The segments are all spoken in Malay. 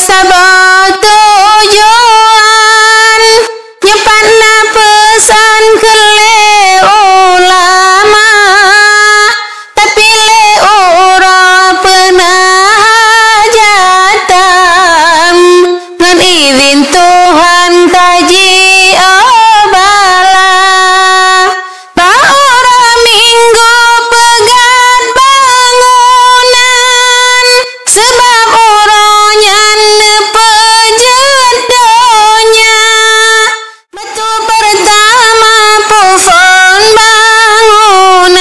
sabar tujuan nyepatna pesan kele ulama tapi le ora pernah hajatan ngan izin Tuhan kaji obala baura minggu pegat bangunan sebab uronya pejedonya betul pertama pufon bangunan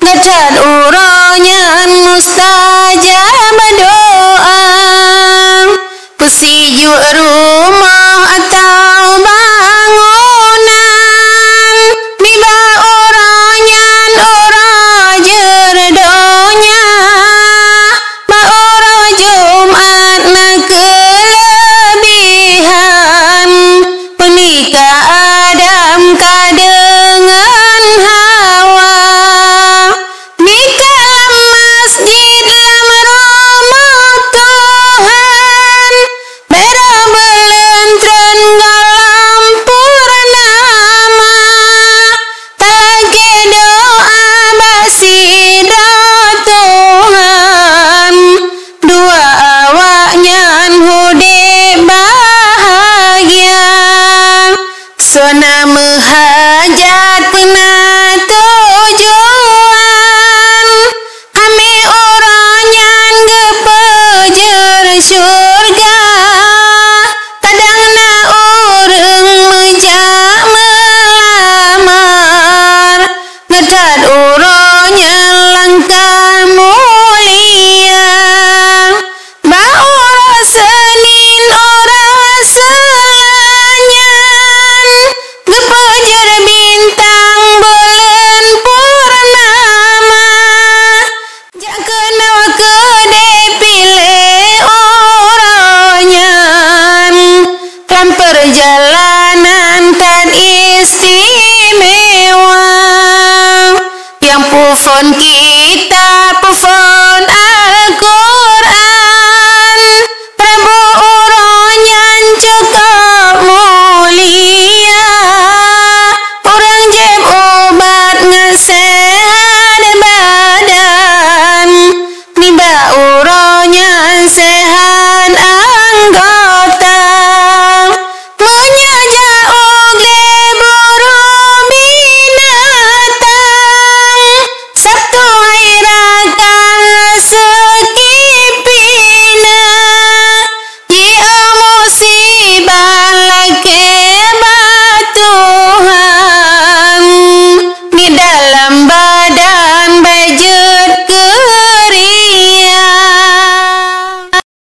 ngecat uronya mustajab doa pesiju rumah atau bangunan miba orangnya ora jerdonya ba ora Jumat na kelebihan penikah Adam kadengan Hawa nikah masjid lam rumah Tuhan beda belentren galam purnama talage doa basira Tuhan dua awaknya hude bahagia sona menghajat pernah tujuan ame orangnya gepejer surga kadangna urang mejak melamar ngedat orangnya langkah mulia ba ora Senin ora selanyan gepejer bintang bulan purnama jak kenal kede pilih oranyan dalam perjalanan tan istimewa yang pufon